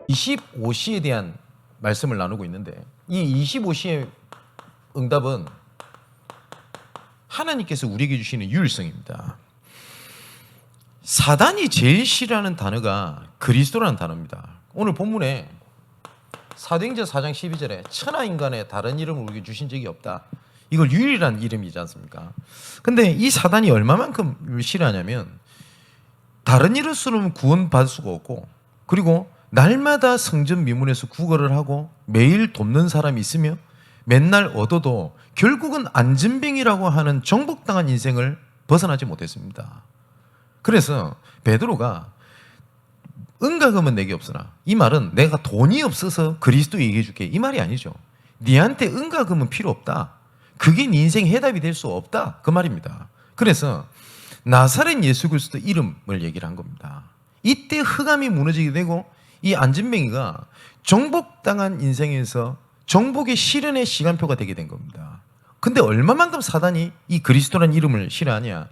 (25시에) 대한 말씀을 나누고 있는데, 이 25시의 응답은 하나님께서 우리에게 주시는 유일성입니다. 사단이 제일 싫어하는 단어가 그리스도라는 단어입니다. 오늘 본문에 사도행전 4장 12절에 천하 인간의 다른 이름을 우리에게 주신 적이 없다. 이걸 유일한 이름이지 않습니까? 근데 이 사단이 얼마만큼 싫어하냐면, 다른 이름으로는 구원받을 수가 없고, 그리고 날마다 성전 미문에서 구걸을 하고 매일 돕는 사람이 있으며 맨날 얻어도 결국은 안진뱅이라고 하는 정복당한 인생을 벗어나지 못했습니다. 그래서 베드로가 은가금은 내게 없으나, 이 말은 내가 돈이 없어서 그리스도 얘기해 줄게, 이 말이 아니죠. 네한테 은가금은 필요 없다. 그게 네 인생 해답이 될 수 없다, 그 말입니다. 그래서 나사렛 예수 그리스도 이름을 얘기를 한 겁니다. 이때 흑암이 무너지게 되고 이 안진뱅이가 정복당한 인생에서 정복의 실현의 시간표가 되게 된 겁니다. 근데 얼마만큼 사단이 이 그리스도라는 이름을 싫어하냐.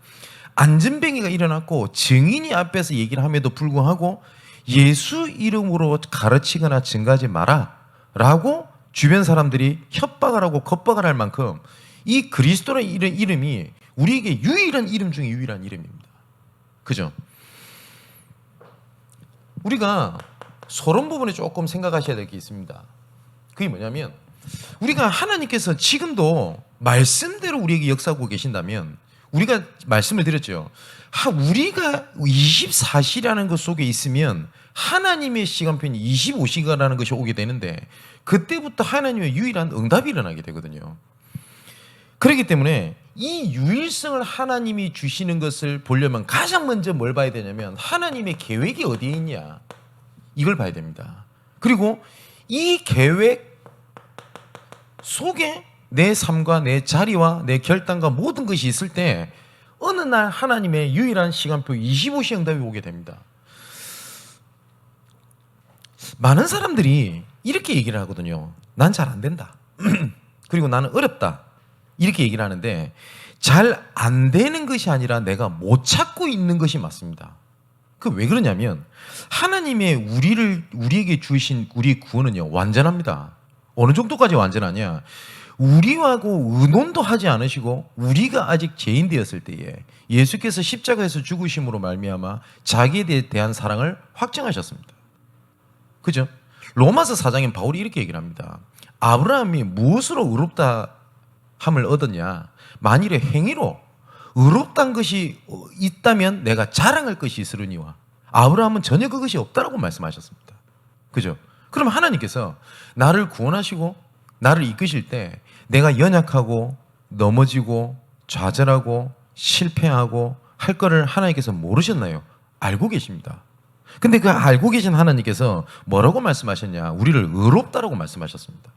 안진뱅이가 일어났고 증인이 앞에서 얘기를 함에도 불구하고 예수 이름으로 가르치거나 증거하지 마라 라고 주변 사람들이 협박을 하고 겁박을 할 만큼 이 그리스도라는 이름이 우리에게 유일한 이름 중에 유일한 이름입니다. 그죠? 우리가 서론 부분에 조금 생각하셔야 될 게 있습니다. 그게 뭐냐면, 우리가 하나님께서 지금도 말씀대로 우리에게 역사하고 계신다면, 우리가 말씀을 드렸죠. 우리가 24시라는 것 속에 있으면 하나님의 시간표는 25시간이라는 것이 오게 되는데, 그때부터 하나님의 유일한 응답이 일어나게 되거든요. 그렇기 때문에 이 유일성을 하나님이 주시는 것을 보려면 가장 먼저 뭘 봐야 되냐면, 하나님의 계획이 어디에 있냐, 이걸 봐야 됩니다. 그리고 이 계획 속에 내 삶과 내 자리와 내 결단과 모든 것이 있을 때 어느 날 하나님의 유일한 시간표 25시 응답이 오게 됩니다. 많은 사람들이 이렇게 얘기를 하거든요. 난 잘 안 된다. 그리고 나는 어렵다. 이렇게 얘기를 하는데, 잘 안 되는 것이 아니라 내가 못 찾고 있는 것이 맞습니다. 그 왜 그러냐면, 하나님의 우리에게 주신 우리 구원은요, 완전합니다. 어느 정도까지 완전하냐? 우리하고 의논도 하지 않으시고 우리가 아직 죄인 되었을 때에 예수께서 십자가에서 죽으심으로 말미암아 자기에 대한 사랑을 확증하셨습니다. 그죠? 로마서 4장엔 바울이 이렇게 얘기를 합니다. 아브라함이 무엇으로 의롭다 함을 얻었냐? 만일에 행위로 의롭다는 것이 있다면 내가 자랑할 것이 있으려니와 아브라함은 전혀 그것이 없다라고 말씀하셨습니다. 그죠? 그럼 하나님께서 나를 구원하시고 나를 이끄실 때 내가 연약하고 넘어지고 좌절하고 실패하고 할 거를 하나님께서 모르셨나요? 알고 계십니다. 근데 그 알고 계신 하나님께서 뭐라고 말씀하셨냐? 우리를 의롭다라고 말씀하셨습니다.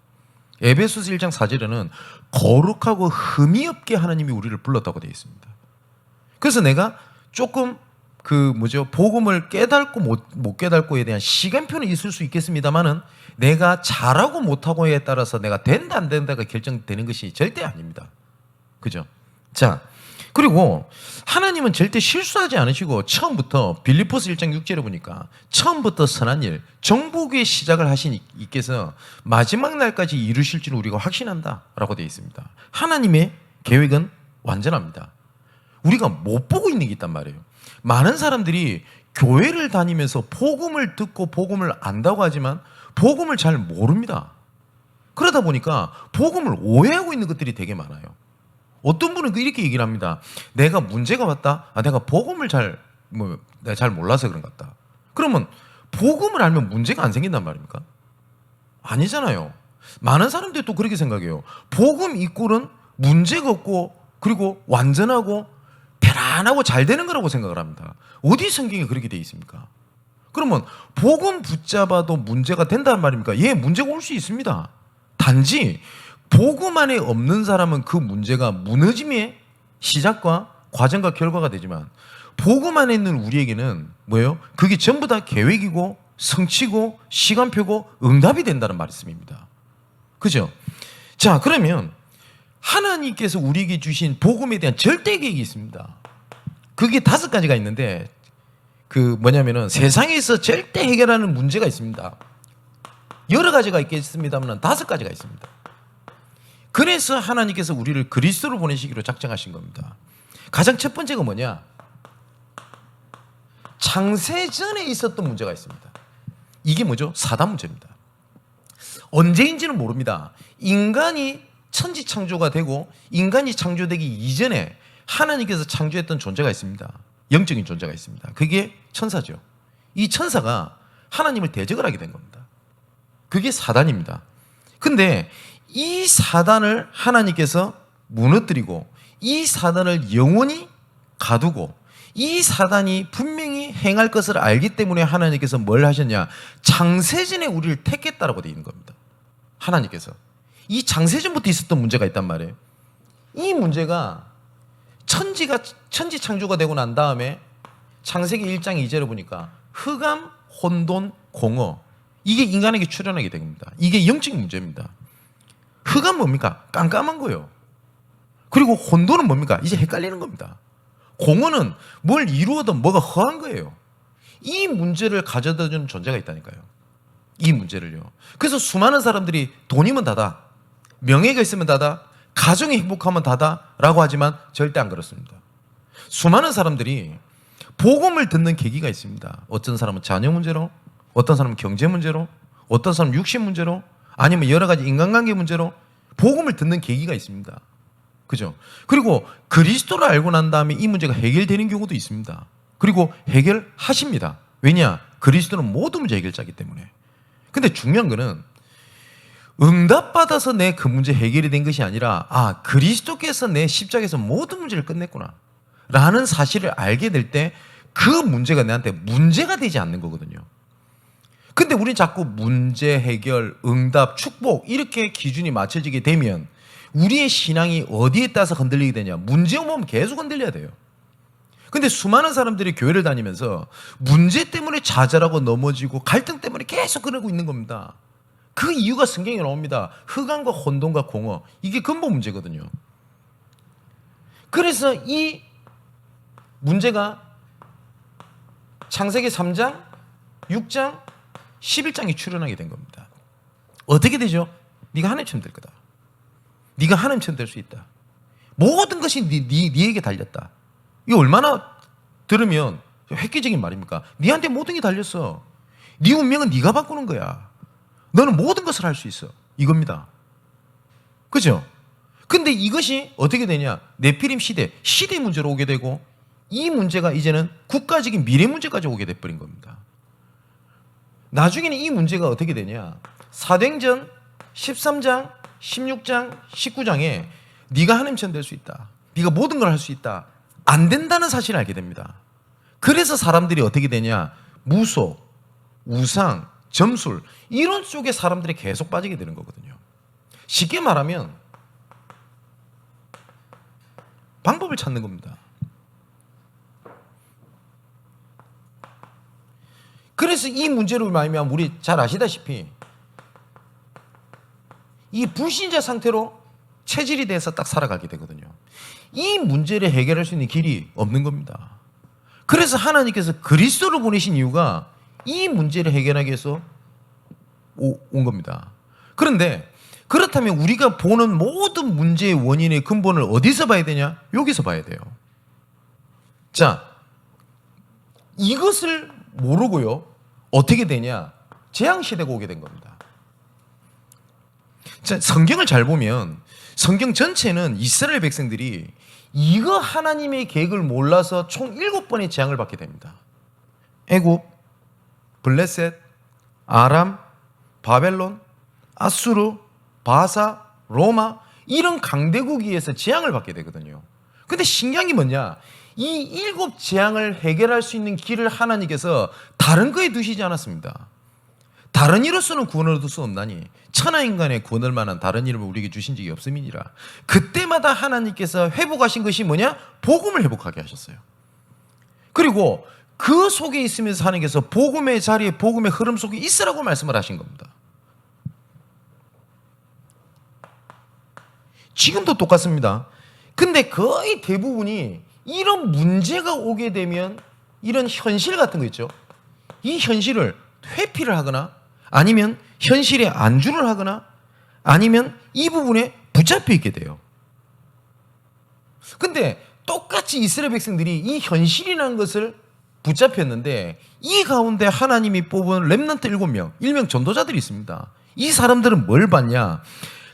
에베소서 1장 4절에는 거룩하고 흠이 없게 하나님이 우리를 불렀다고 되어 있습니다. 그래서 내가 조금 복음을 깨닫고 못 깨닫고에 대한 시간표는 있을 수 있겠습니다만은 내가 잘하고 못하고에 따라서 내가 된다 안 된다가 결정되는 것이 절대 아닙니다. 그죠? 자, 그리고 하나님은 절대 실수하지 않으시고 처음부터 빌립보서 1장 6절에 보니까 처음부터 선한 일, 정복의 시작을 하신 이께서 마지막 날까지 이루실 줄 우리가 확신한다라고 되어 있습니다. 하나님의 계획은 완전합니다. 우리가 못 보고 있는 게 있단 말이에요. 많은 사람들이 교회를 다니면서 복음을 듣고 복음을 안다고 하지만 복음을 잘 모릅니다. 그러다 보니까 복음을 오해하고 있는 것들이 되게 많아요. 어떤 분은 이렇게 얘기를 합니다. 내가 문제가 왔다. 내가 복음을 내가 잘 몰라서 그런 것 같다. 그러면 복음을 알면 문제가 안 생긴단 말입니까? 아니잖아요. 많은 사람들이 또 그렇게 생각해요. 복음 이꼴은 문제가 없고 그리고 완전하고 편안하고 잘 되는 거라고 생각을 합니다. 어디 성경에 그렇게 돼 있습니까? 그러면 복음 붙잡아도 문제가 된다는 말입니까? 예, 문제가 올 수 있습니다. 단지 복음 안에 없는 사람은 그 문제가 무너짐의 시작과 과정과 결과가 되지만 복음 안에 있는 우리에게는 뭐예요? 그게 전부 다 계획이고 성취고 시간표고 응답이 된다는 말씀입니다. 그죠? 자, 그러면 하나님께서 우리에게 주신 복음에 대한 절대 계획이 있습니다. 그게 5가지가 있는데 그 뭐냐면은 세상에서 절대 해결하는 문제가 있습니다. 여러 가지가 있겠습니다만 5가지가 있습니다. 그래서 하나님께서 우리를 그리스도로 보내시기로 작정하신 겁니다. 가장 첫 번째가 뭐냐? 창세 전에 있었던 문제가 있습니다. 이게 뭐죠? 사단 문제입니다. 언제인지는 모릅니다. 인간이 천지 창조가 되고 인간이 창조되기 이전에 하나님께서 창조했던 존재가 있습니다. 영적인 존재가 있습니다. 그게 천사죠. 이 천사가 하나님을 대적을 하게 된 겁니다. 그게 사단입니다. 근데 이 사단을 하나님께서 무너뜨리고 이 사단을 영원히 가두고 이 사단이 분명히 행할 것을 알기 때문에 하나님께서 뭘 하셨냐? 창세전에 우리를 택했다라고 되어 있는 겁니다. 하나님께서. 이 창세전부터 있었던 문제가 있단 말이에요. 이 문제가 천지 창조가 되고 난 다음에 창세기 1장 2절을 보니까 흑암, 혼돈, 공허, 이게 인간에게 출현하게 됩니다. 이게 영적인 문제입니다. 흑암 뭡니까? 깜깜한 거예요. 그리고 혼돈은 뭡니까? 이제 헷갈리는 겁니다. 공허는 뭘 이루어도 뭐가 허한 거예요. 이 문제를 가져다 주는 존재가 있다니까요. 이 문제를요. 그래서 수많은 사람들이 돈이면 다다, 명예가 있으면 다다, 가정이 행복하면 다다라고 하지만 절대 안 그렇습니다. 수많은 사람들이 복음을 듣는 계기가 있습니다. 어떤 사람은 자녀 문제로, 어떤 사람은 경제 문제로, 어떤 사람은 육신 문제로, 아니면 여러 가지 인간관계 문제로 복음을 듣는 계기가 있습니다. 그죠? 그리고 그리스도를 알고 난 다음에 이 문제가 해결되는 경우도 있습니다. 그리고 해결하십니다. 왜냐? 그리스도는 모든 문제 해결자이기 때문에. 근데 중요한 거는 응답받아서 내 그 문제 해결이 된 것이 아니라 그리스도께서 내 십자가에서 모든 문제를 끝냈구나 라는 사실을 알게 될 때 그 문제가 내한테 문제가 되지 않는 거거든요. 근데 우리는 자꾸 문제 해결, 응답, 축복 이렇게 기준이 맞춰지게 되면 우리의 신앙이 어디에 따라서 흔들리게 되냐? 문제 오면 계속 흔들려야 돼요. 근데 수많은 사람들이 교회를 다니면서 문제 때문에 좌절하고 넘어지고 갈등 때문에 계속 그러고 있는 겁니다. 그 이유가 성경에 나옵니다. 흑암과 혼돈과 공허. 이게 근본 문제거든요. 그래서 이 문제가 창세기 3장, 6장, 11장이 출현하게 된 겁니다. 어떻게 되죠? 네가 하나님처럼 될 거다. 네가 하나님처럼 될 수 있다. 모든 것이 네에게 달렸다. 이거 얼마나 들으면 획기적인 말입니까? 네한테 모든 게 달렸어. 네 운명은 네가 바꾸는 거야. 너는 모든 것을 할 수 있어. 이겁니다. 그죠? 근데 이것이 어떻게 되냐? 네피림 시대 문제로 오게 되고 이 문제가 이제는 국가적인 미래 문제까지 오게 돼버린 겁니다. 나중에는 이 문제가 어떻게 되냐? 사도행전 13장, 16장, 19장에 네가 하나님처럼 될 수 있다. 네가 모든 걸 할 수 있다. 안 된다는 사실을 알게 됩니다. 그래서 사람들이 어떻게 되냐? 무속, 우상, 점술 이런 쪽에 사람들이 계속 빠지게 되는 거거든요. 쉽게 말하면 방법을 찾는 겁니다. 그래서 이 문제로 말미암아 우리 잘 아시다시피 이 불신자 상태로 체질이 돼서 딱 살아가게 되거든요. 이 문제를 해결할 수 있는 길이 없는 겁니다. 그래서 하나님께서 그리스도를 보내신 이유가 이 문제를 해결하기 위해서 온 겁니다. 그런데 그렇다면 우리가 보는 모든 문제의 원인의 근본을 어디서 봐야 되냐? 여기서 봐야 돼요. 자, 이것을 모르고요. 어떻게 되냐? 재앙시대가 오게 된 겁니다. 자, 성경을 잘 보면 성경 전체는 이스라엘 백성들이 이거 하나님의 계획을 몰라서 총 7번의 재앙을 받게 됩니다. 애굽, 블레셋, 아람, 바벨론, 아수르, 바사, 로마 이런 강대국에 의해서 재앙을 받게 되거든요. 근데 신기한 게 뭐냐? 이 7 재앙을 해결할 수 있는 길을 하나님께서 다른 거에 두시지 않았습니다. 다른 이로서는 구원을 얻을 수 없나니 천하인간의 구원을 만한 다른 이름을 우리에게 주신 적이 없음이니라. 그때마다 하나님께서 회복하신 것이 뭐냐? 복음을 회복하게 하셨어요. 그리고 그 속에 있으면서 하나님께서 복음의 자리에 복음의 흐름 속에 있으라고 말씀을 하신 겁니다. 지금도 똑같습니다. 근데 거의 대부분이 이런 문제가 오게 되면 이런 현실 같은 거 있죠. 이 현실을 회피를 하거나 아니면 현실에 안주를 하거나 아니면 이 부분에 붙잡혀 있게 돼요. 근데 똑같이 이스라엘 백성들이 이 현실이라는 것을 붙잡혔는데 이 가운데 하나님이 뽑은 렘넌트 7명, 일명 전도자들이 있습니다. 이 사람들은 뭘 봤냐?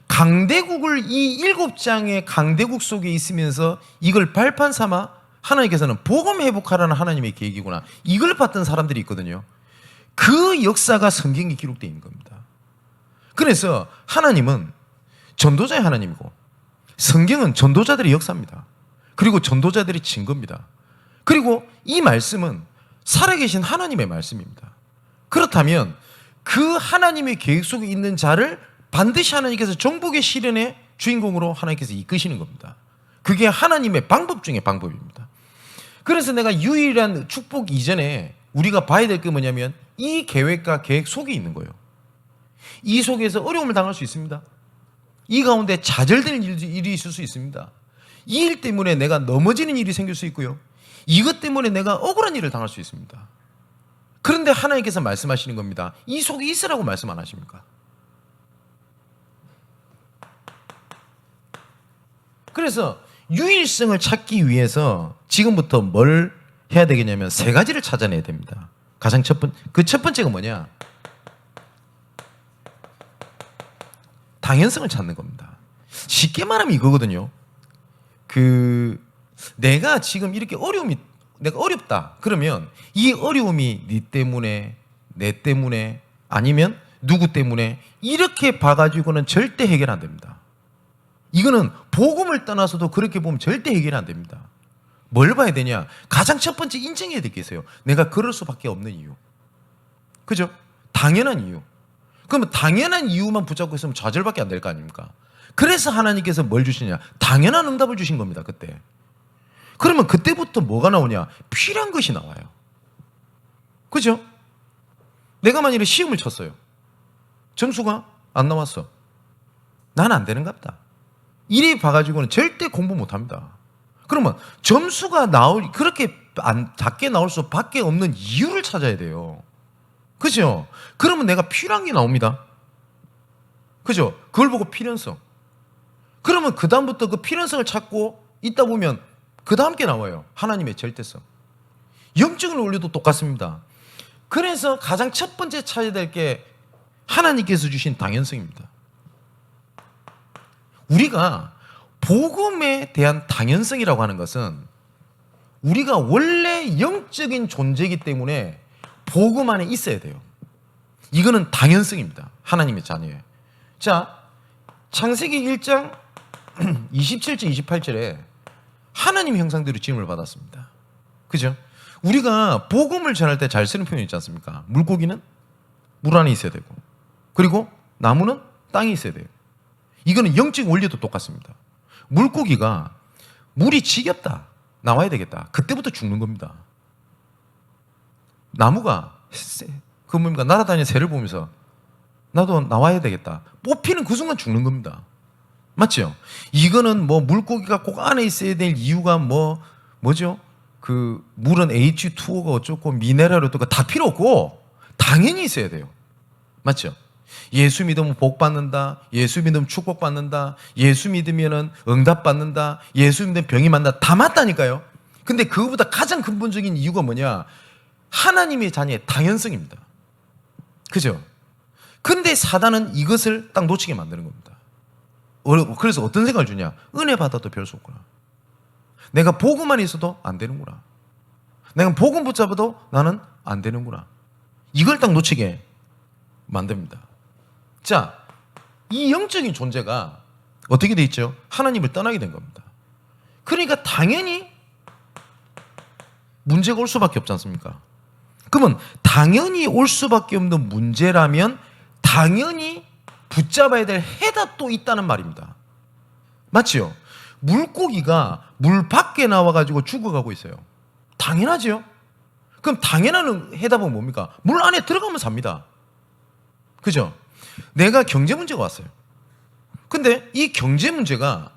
강대국을 이 7장의 강대국 속에 있으면서 이걸 발판 삼아 하나님께서는 복음 회복하라는 하나님의 계획이구나. 이걸 봤던 사람들이 있거든요. 그 역사가 성경에 기록되어 있는 겁니다. 그래서 하나님은 전도자의 하나님이고 성경은 전도자들의 역사입니다. 그리고 전도자들의 증거입니다. 그리고 이 말씀은 살아계신 하나님의 말씀입니다. 그렇다면 그 하나님의 계획 속에 있는 자를 반드시 하나님께서 정복의 실현의 주인공으로 하나님께서 이끄시는 겁니다. 그게 하나님의 방법 중에 방법입니다. 그래서 내가 유일한 축복 이전에 우리가 봐야 될 게 뭐냐면 이 계획과 계획 속에 있는 거예요. 이 속에서 어려움을 당할 수 있습니다. 이 가운데 좌절되는 일이 있을 수 있습니다. 이 일 때문에 내가 넘어지는 일이 생길 수 있고요. 이것 때문에 내가 억울한 일을 당할 수 있습니다. 그런데 하나님께서 말씀하시는 겁니다. 이 속에 있으라고 말씀 안 하십니까? 그래서 유일성을 찾기 위해서 지금부터 뭘 해야 되겠냐면 3가지를 찾아내야 됩니다. 가장 첫 번째가 뭐냐? 당연성을 찾는 겁니다. 쉽게 말하면 이거거든요. 내가 지금 이렇게 내가 어렵다. 그러면 이 어려움이 네 때문에, 내 때문에, 아니면 누구 때문에 이렇게 봐가지고는 절대 해결 안 됩니다. 이거는 복음을 떠나서도 그렇게 보면 절대 해결 안 됩니다. 뭘 봐야 되냐? 가장 첫 번째 인정해야 될 게 있어요. 내가 그럴 수밖에 없는 이유. 그죠? 당연한 이유. 그러면 당연한 이유만 붙잡고 있으면 좌절밖에 안 될 거 아닙니까? 그래서 하나님께서 뭘 주시냐? 당연한 응답을 주신 겁니다. 그때. 그러면 그때부터 뭐가 나오냐? 필요한 것이 나와요. 그죠? 내가 만일에 시험을 쳤어요. 점수가 안 나왔어. 난 안 되는가 보다. 이리 봐가지고는 절대 공부 못합니다. 그러면 점수가 그렇게 작게 나올 수밖에 없는 이유를 찾아야 돼요. 그죠? 그러면 내가 필요한 게 나옵니다. 그죠? 그걸 보고 필연성. 그러면 그 다음부터 그 필연성을 찾고 있다 보면 그 다음 게 나와요. 하나님의 절대성. 영적인 원리도 똑같습니다. 그래서 가장 첫 번째 찾아야 될 게 하나님께서 주신 당연성입니다. 우리가 복음에 대한 당연성이라고 하는 것은 우리가 원래 영적인 존재이기 때문에 복음 안에 있어야 돼요. 이거는 당연성입니다. 하나님의 자녀예요. 자, 창세기 1장 27절 28절에 하나님 형상대로 지음을 받았습니다. 그죠? 우리가 복음을 전할 때 잘 쓰는 표현이 있지 않습니까? 물고기는 물 안에 있어야 되고, 그리고 나무는 땅에 있어야 돼요. 이거는 영적 원리도 똑같습니다. 물고기가 물이 지겹다, 나와야 되겠다, 그때부터 죽는 겁니다. 나무가 날아다니는 새를 보면서 나도 나와야 되겠다, 뽑히는 그 순간 죽는 겁니다. 맞죠? 이거는 뭐 물고기가 꼭 안에 있어야 될 이유가 뭐죠? 물은 H2O가 어쩌고 미네랄 어쩌고 다 필요 없고 당연히 있어야 돼요. 맞죠? 예수 믿으면 복 받는다, 예수 믿으면 축복 받는다, 예수 믿으면 응답 받는다, 예수 믿으면 병이 만다, 다 맞다니까요. 근데 그거보다 가장 근본적인 이유가 뭐냐? 하나님의 자녀의 당연성입니다. 그죠? 근데 사단은 이것을 딱 놓치게 만드는 겁니다. 그래서 어떤 생각을 주냐? 은혜 받아도 별 수 없구나. 내가 복음만 있어도 안 되는구나. 내가 복음 붙잡아도 나는 안 되는구나. 이걸 딱 놓치게 만듭니다. 자, 이 영적인 존재가 어떻게 돼 있죠? 하나님을 떠나게 된 겁니다. 그러니까 당연히 문제가 올 수밖에 없지 않습니까? 그러면 당연히 올 수밖에 없는 문제라면 당연히 붙잡아야 될 해답도 있다는 말입니다. 맞지요? 물고기가 물 밖에 나와가지고 죽어가고 있어요. 당연하죠? 그럼 당연한 해답은 뭡니까? 물 안에 들어가면 삽니다. 그죠? 내가 경제 문제가 왔어요. 근데 이 경제 문제가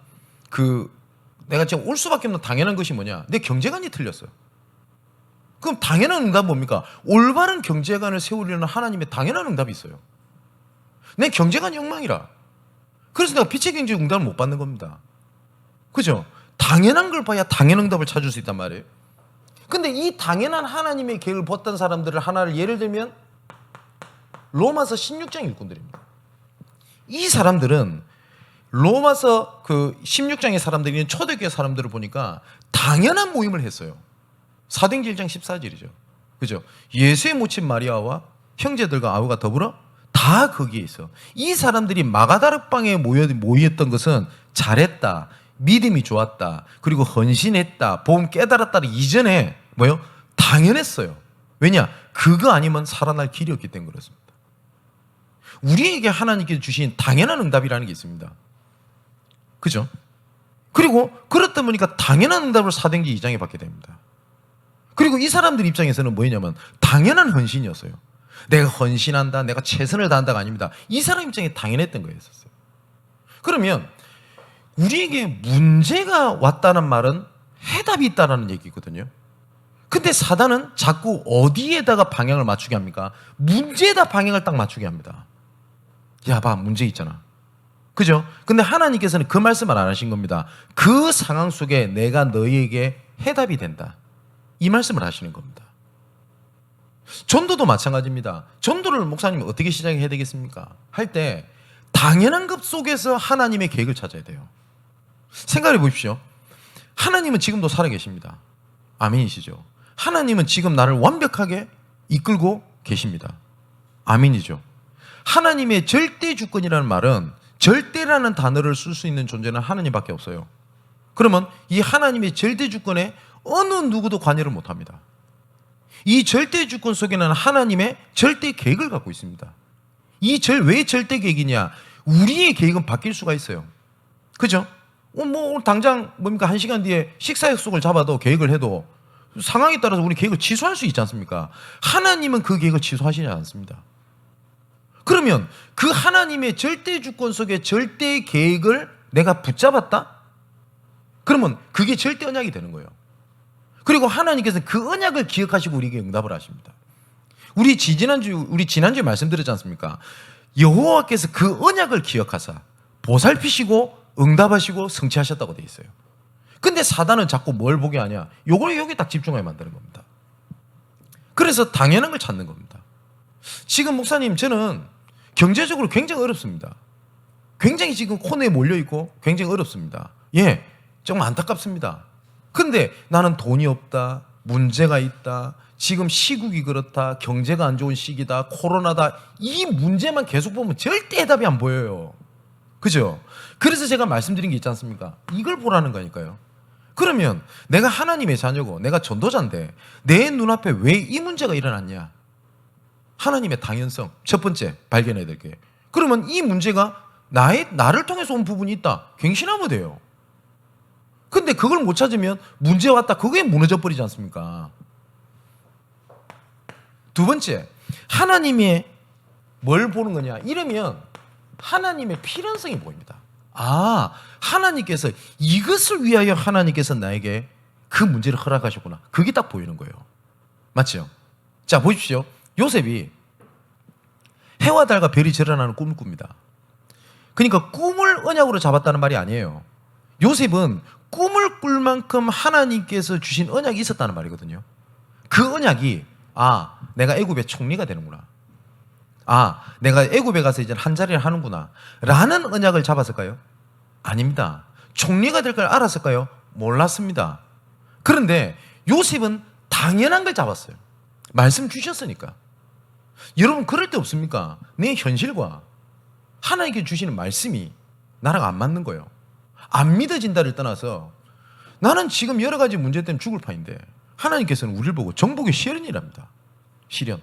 내가 지금 올 수밖에 없는 당연한 것이 뭐냐? 내 경제관이 틀렸어요. 그럼 당연한 응답은 뭡니까? 올바른 경제관을 세우려는 하나님의 당연한 응답이 있어요. 내 경제관이 엉망이라. 그래서 내가 빛의 경제 응답을 못 받는 겁니다. 그죠? 당연한 걸 봐야 당연한 응답을 찾을 수 있단 말이에요. 근데 이 당연한 하나님의 계획을 봤던 사람들을 하나를 예를 들면 로마서 16장 일꾼들입니다. 이 사람들은 로마서 그 16장의 사람들이 초대교회 사람들을 보니까 당연한 모임을 했어요. 사도행전 1장 14절이죠. 그죠? 예수의 모친 마리아와 형제들과 아우가 더불어 다 거기에 있어. 이 사람들이 마가다락방에 모였던 것은 잘했다, 믿음이 좋았다, 그리고 헌신했다, 복음 깨달았다는 이전에 뭐요? 당연했어요. 왜냐? 그거 아니면 살아날 길이 없기 때문에 그렇습니다. 우리에게 하나님께서 주신 당연한 응답이라는 게 있습니다. 그죠? 그리고 그렇다 보니까 당연한 응답을 사도행전 2장에 받게 됩니다. 그리고 이 사람들 입장에서는 뭐냐면 당연한 헌신이었어요. 내가 헌신한다, 내가 최선을 다한다가 아닙니다. 이 사람 입장에 당연했던 거였었어요. 그러면 우리에게 문제가 왔다는 말은 해답이 있다는 얘기거든요. 근데 사단은 자꾸 어디에다가 방향을 맞추게 합니까? 문제에다 방향을 딱 맞추게 합니다. 야, 봐, 문제 있잖아. 그죠? 근데 하나님께서는 그 말씀을 안 하신 겁니다. 그 상황 속에 내가 너희에게 해답이 된다. 이 말씀을 하시는 겁니다. 전도도 마찬가지입니다. 전도를 목사님이 어떻게 시작해야 되겠습니까? 할 때 당연한 것 속에서 하나님의 계획을 찾아야 돼요. 생각해 보십시오. 하나님은 지금도 살아계십니다. 아멘이시죠? 하나님은 지금 나를 완벽하게 이끌고 계십니다. 아멘이죠? 하나님의 절대 주권이라는 말은 절대라는 단어를 쓸 수 있는 존재는 하나님밖에 없어요. 그러면 이 하나님의 절대 주권에 어느 누구도 관여를 못합니다. 이 절대 주권 속에는 하나님의 절대 계획을 갖고 있습니다. 왜 절대 계획이냐? 우리의 계획은 바뀔 수가 있어요. 그죠? 오늘 당장 뭡니까? 1시간 뒤에 식사 약속을 잡아도 계획을 해도 상황에 따라서 우리 계획을 취소할 수 있지 않습니까? 하나님은 그 계획을 취소하시지 않습니다. 그러면 그 하나님의 절대 주권 속에 절대 계획을 내가 붙잡았다? 그러면 그게 절대 언약이 되는 거예요. 그리고 하나님께서 그 언약을 기억하시고 우리에게 응답을 하십니다. 우리 지난주에 말씀드렸지 않습니까? 여호와께서 그 언약을 기억하사 보살피시고 응답하시고 성취하셨다고 되어 있어요. 근데 사단은 자꾸 뭘 보게 하냐? 여기 딱 집중하게 만드는 겁니다. 그래서 당연한 걸 찾는 겁니다. 지금 목사님, 저는 경제적으로 굉장히 어렵습니다. 굉장히 지금 코너에 몰려있고 굉장히 어렵습니다. 예, 정말 안타깝습니다. 근데 나는 돈이 없다, 문제가 있다, 지금 시국이 그렇다, 경제가 안 좋은 시기다, 코로나다, 이 문제만 계속 보면 절대 해답이 안 보여요. 그죠? 그래서 제가 말씀드린 게 있지 않습니까? 이걸 보라는 거니까요. 그러면 내가 하나님의 자녀고 내가 전도자인데 내 눈앞에 왜 이 문제가 일어났냐? 하나님의 당연성, 첫 번째 발견해야 될 게. 그러면 이 문제가 나를 통해서 온 부분이 있다. 갱신하면 돼요. 근데 그걸 못 찾으면 문제 왔다. 그게 무너져 버리지 않습니까? 두 번째, 하나님의 뭘 보는 거냐? 이러면 하나님의 필연성이 보입니다. 아, 하나님께서 이것을 위하여 하나님께서 나에게 그 문제를 허락하셨구나. 그게 딱 보이는 거예요. 맞죠? 자, 보십시오. 요셉이 해와 달과 별이 절하나는 꿈을 꿉니다. 그러니까 꿈을 언약으로 잡았다는 말이 아니에요. 요셉은 꿈을 꿀 만큼 하나님께서 주신 언약이 있었다는 말이거든요. 그 언약이 내가 애굽의 총리가 되는구나. 내가 애굽에 가서 이제 한 자리를 하는구나 라는 언약을 잡았을까요? 아닙니다. 총리가 될 걸 알았을까요? 몰랐습니다. 그런데 요셉은 당연한 걸 잡았어요. 말씀 주셨으니까. 여러분, 그럴 때 없습니까? 내 현실과 하나님께 주시는 말씀이 나랑 안 맞는 거예요. 안 믿어진다를 떠나서 나는 지금 여러 가지 문제 때문에 죽을 판인데 하나님께서는 우리를 보고 정복의 시련이랍니다. 시련.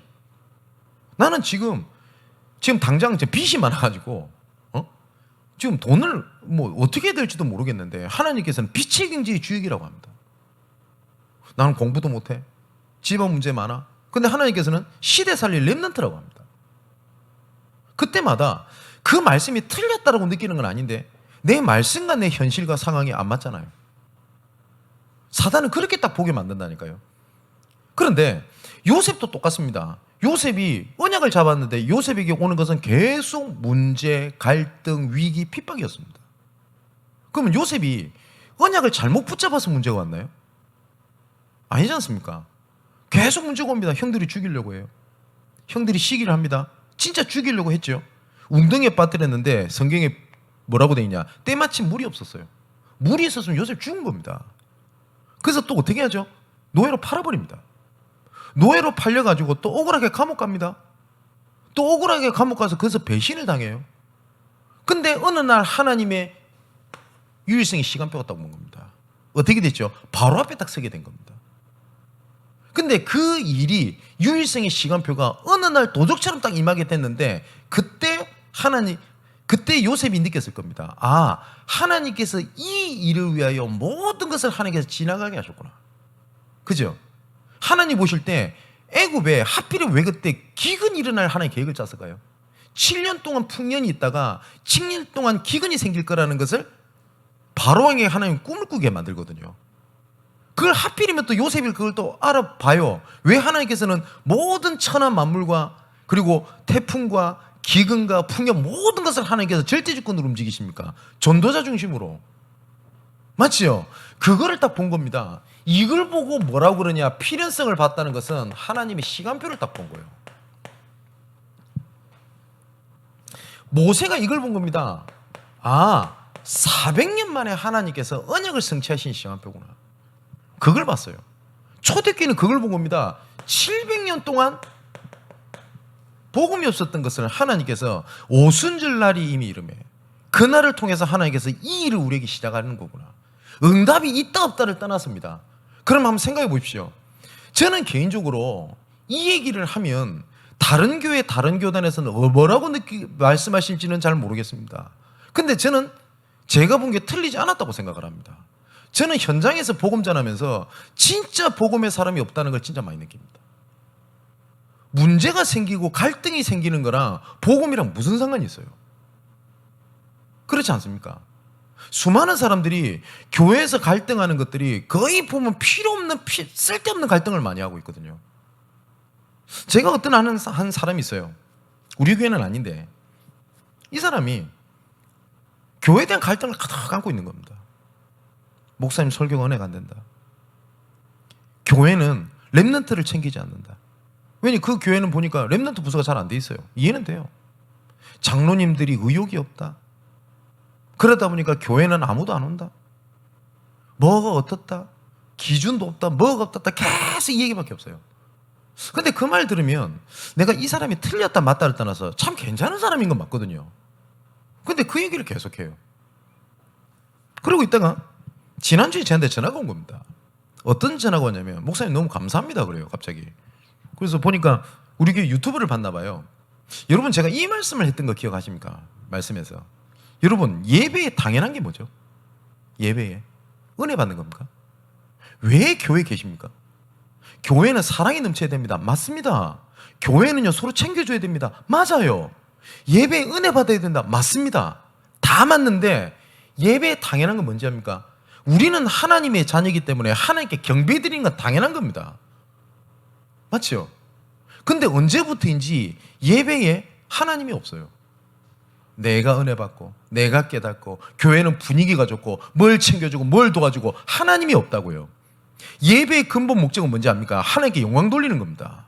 나는 지금 당장 빚이 많아가지고 지금 돈을 어떻게 해야 될지도 모르겠는데 하나님께서는 빛의 경제의 주역이라고 합니다. 나는 공부도 못해. 집안 문제 많아. 근데 하나님께서는 시대 살릴 렘넌트라고 합니다. 그때마다 그 말씀이 틀렸다고 느끼는 건 아닌데 내 말씀과 내 현실과 상황이 안 맞잖아요. 사단은 그렇게 딱 보게 만든다니까요. 그런데 요셉도 똑같습니다. 요셉이 언약을 잡았는데 요셉에게 오는 것은 계속 문제, 갈등, 위기, 핍박이었습니다. 그러면 요셉이 언약을 잘못 붙잡아서 문제가 왔나요? 아니지 않습니까? 계속 문제가 옵니다. 형들이 죽이려고 해요. 형들이 시기를 합니다. 진짜 죽이려고 했죠. 웅덩이에 빠뜨렸는데 성경에 뭐라고 돼 있냐? 때마침 물이 없었어요. 물이 있었으면 요셉 죽은 겁니다. 그래서 또 어떻게 하죠? 노예로 팔아버립니다. 노예로 팔려가지고 또 억울하게 감옥 갑니다. 또 억울하게 감옥 가서 거기서 배신을 당해요. 근데 어느 날 하나님의 유일성의 시간표가 딱 온 겁니다. 어떻게 됐죠? 바로 앞에 딱 서게 된 겁니다. 근데 그 일이 유일성의 시간표가 어느 날 도적처럼 딱 임하게 됐는데 그때 요셉이 느꼈을 겁니다. 아, 하나님께서 이 일을 위하여 모든 것을 하나님께서 지나가게 하셨구나. 그죠? 하나님 보실 때 애굽에 하필이면 왜 그때 기근이 일어날 하나님 계획을 짰을까요? 7년 동안 풍년이 있다가 7년 동안 기근이 생길 거라는 것을 바로왕에게 하나님 꿈을 꾸게 만들거든요. 그걸 하필이면 또 요셉이 그걸 또 알아봐요. 왜 하나님께서는 모든 천하 만물과 그리고 태풍과 기근과 풍년 모든 것을 하나님께서 절대주권으로 움직이십니까? 전도자 중심으로. 맞지요? 그거를 딱 본 겁니다. 이걸 보고 뭐라고 그러냐? 필연성을 봤다는 것은 하나님의 시간표를 딱 본 거예요. 모세가 이걸 본 겁니다. 아, 400년 만에 하나님께서 언약을 성취하신 시간표구나. 그걸 봤어요. 초대교회는 그걸 본 겁니다. 700년 동안 복음이 없었던 것을 하나님께서 오순절 날이 이미 이름에 그날을 통해서 하나님께서 이 일을 우리에게 시작하는 거구나. 응답이 있다 없다를 떠났습니다. 그럼 한번 생각해 보십시오. 저는 개인적으로 이 얘기를 하면 다른 교회 다른 교단에서는 뭐라고 말씀하실지는 잘 모르겠습니다. 근데 저는 제가 본 게 틀리지 않았다고 생각을 합니다. 저는 현장에서 복음 전하면서 진짜 복음의 사람이 없다는 걸 진짜 많이 느낍니다. 문제가 생기고 갈등이 생기는 거랑 복음이랑 무슨 상관이 있어요? 그렇지 않습니까? 수많은 사람들이 교회에서 갈등하는 것들이 거의 보면 필요 없는 쓸데없는 갈등을 많이 하고 있거든요. 제가 어떤 아는 한 사람이 있어요. 우리 교회는 아닌데 이 사람이 교회에 대한 갈등을 가득 안고 있는 겁니다. 목사님 설교가 은혜가 안 된다. 교회는 렘넌트를 챙기지 않는다. 왜냐, 그 교회는 보니까 렘넌트 부서가 잘 안 돼 있어요. 이해는 돼요. 장로님들이 의욕이 없다. 그러다 보니까 교회는 아무도 안 온다. 뭐가 어떻다. 기준도 없다. 뭐가 없다. 계속 이 얘기밖에 없어요. 근데 그 말 들으면 내가 이 사람이 틀렸다 맞다를 떠나서 참 괜찮은 사람인 건 맞거든요. 근데 그 얘기를 계속해요. 그러고 있다가 지난주에 저한테 전화가 온 겁니다. 어떤 전화가 왔냐면 목사님 너무 감사합니다 그래요 갑자기. 그래서 보니까 우리 교회 유튜브를 봤나 봐요. 여러분 제가 이 말씀을 했던 거 기억하십니까? 말씀에서 여러분 예배에 당연한 게 뭐죠? 예배에 은혜 받는 겁니까? 왜 교회에 계십니까? 교회는 사랑이 넘쳐야 됩니다. 맞습니다. 교회는요 서로 챙겨줘야 됩니다. 맞아요. 예배에 은혜 받아야 된다. 맞습니다. 다 맞는데 예배에 당연한 건 뭔지 압니까? 우리는 하나님의 자녀이기 때문에 하나님께 경배드리는 건 당연한 겁니다. 맞죠? 근데 언제부터인지 예배에 하나님이 없어요. 내가 은혜 받고 내가 깨닫고 교회는 분위기가 좋고 뭘 챙겨주고 뭘 도와주고 하나님이 없다고요. 예배의 근본 목적은 뭔지 압니까? 하나님께 영광 돌리는 겁니다.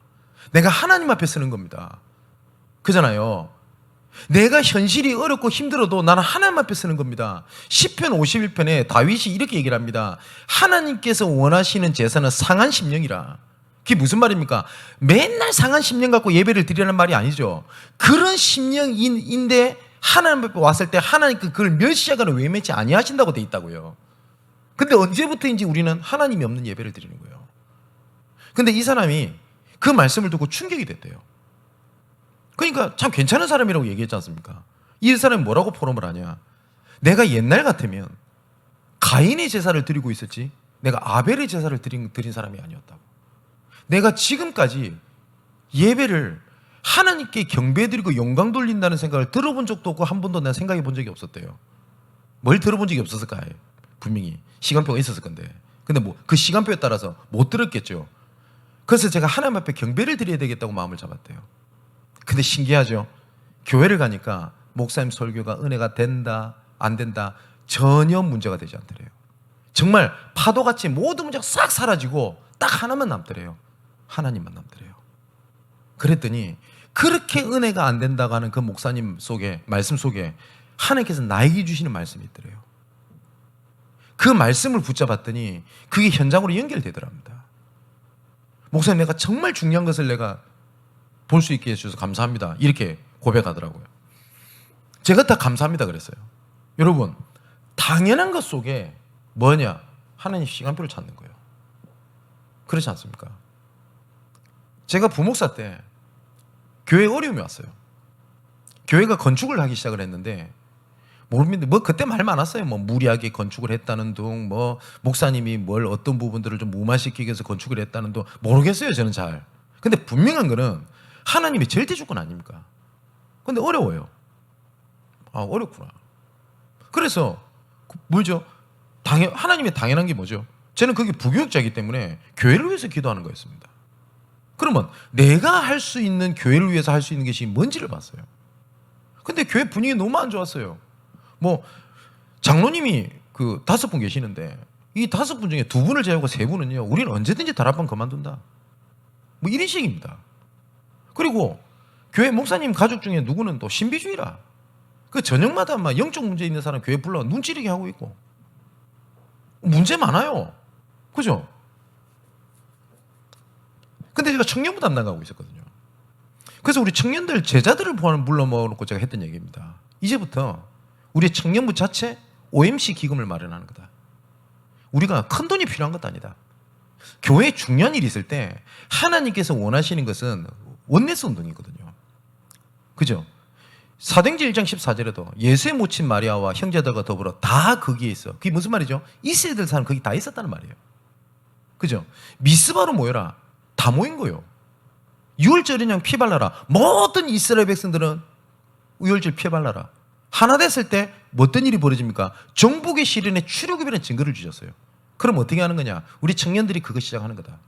내가 하나님 앞에 서는 겁니다. 그잖아요. 내가 현실이 어렵고 힘들어도 나는 하나님 앞에 서는 겁니다. 시편 51편에 다윗이 이렇게 얘기를 합니다. 하나님께서 원하시는 제사는 상한 심령이라. 그게 무슨 말입니까? 맨날 상한 심령 갖고 예배를 드리라는 말이 아니죠. 그런 심령인데 하나님 앞에 왔을 때 하나님께 그걸 멸시하거나 외면치 아니하신다고 돼 있다고요. 근데 언제부터인지 우리는 하나님이 없는 예배를 드리는 거예요. 근데 이 사람이 그 말씀을 듣고 충격이 됐대요. 그러니까 참 괜찮은 사람이라고 얘기했지 않습니까? 이 사람이 뭐라고 포럼을 하냐? 내가 옛날 같으면 가인의 제사를 드리고 있었지 내가 아벨의 제사를 드린 사람이 아니었다고. 내가 지금까지 예배를 하나님께 경배드리고 영광 돌린다는 생각을 들어본 적도 없고 한 번도 내가 생각해 본 적이 없었대요. 뭘 들어본 적이 없었을까? 분명히 시간표가 있었을 건데 근데 뭐 그 시간표에 따라서 못 들었겠죠. 그래서 제가 하나님 앞에 경배를 드려야 되겠다고 마음을 잡았대요. 근데 신기하죠. 교회를 가니까 목사님 설교가 은혜가 된다 안 된다 전혀 문제가 되지 않더래요. 정말 파도같이 모든 문제가 싹 사라지고 딱 하나만 남더래요. 하나님만 남더래요. 그랬더니 그렇게 은혜가 안 된다고 하는 그 목사님 속에 말씀 속에 하나님께서 나에게 주시는 말씀이 있더래요. 그 말씀을 붙잡았더니 그게 현장으로 연결되더랍니다. 목사님 내가 정말 중요한 것을 내가 볼 수 있게 해주셔서 감사합니다. 이렇게 고백하더라고요. 제가 다 감사합니다 그랬어요. 여러분 당연한 것 속에 뭐냐? 하나님 시간표를 찾는 거예요. 그렇지 않습니까? 제가 부목사 때 교회에 어려움이 왔어요. 교회가 건축을 하기 시작을 했는데 모릅니다. 뭐 그때 말 많았어요. 뭐 무리하게 건축을 했다는 둥, 뭐 목사님이 뭘 어떤 부분들을 좀 무마시키기 위해서 건축을 했다는 둥 모르겠어요. 저는 잘. 근데 분명한 거는 하나님의 절대 주권 아닙니까? 근데 어려워요. 아 어렵구나. 그래서 뭐죠? 하나님의 당연한 게 뭐죠? 저는 그게 부교육자이기 때문에 교회를 위해서 기도하는 거였습니다. 그러면 내가 할 수 있는 교회를 위해서 할 수 있는 것이 뭔지를 봤어요. 근데 교회 분위기 너무 안 좋았어요. 뭐 장로님이 그 5분 계시는데 이 5분 중에 2분을 제외하고 3분은요 우리는 언제든지 다락방 그만둔다 뭐 이런 식입니다. 그리고 교회 목사님 가족 중에 누구는 또 신비주의라 그 저녁마다 막 영적 문제 있는 사람 교회 불러 눈찌르게 하고 있고 문제 많아요. 그죠? 근데 제가 청년부 담당하고 있었거든요. 그래서 우리 청년들 제자들을 불러 모아놓고 제가 했던 얘기입니다. 이제부터 우리 청년부 자체 OMC 기금을 마련하는 거다. 우리가 큰 돈이 필요한 것도 아니다. 교회에 중요한 일이 있을 때 하나님께서 원하시는 것은 원네스 운동이거든요. 그죠? 사도행전 1장 14절에도 예수의 모친 마리아와 형제들과 더불어 다 거기에 있어. 그게 무슨 말이죠? 있어야 될 사람 거기 다 있었다는 말이에요. 그죠? 미스바로 모여라. 다 모인 거예요. 유월절이냐 피 발라라. 모든 이스라엘 백성들은 유월절 피 발라라. 하나 됐을 때 어떤 일이 벌어집니까? 정복의 시련에 출애굽이라는 증거를 주셨어요. 그럼 어떻게 하는 거냐? 우리 청년들이 그거 시작하는 거다.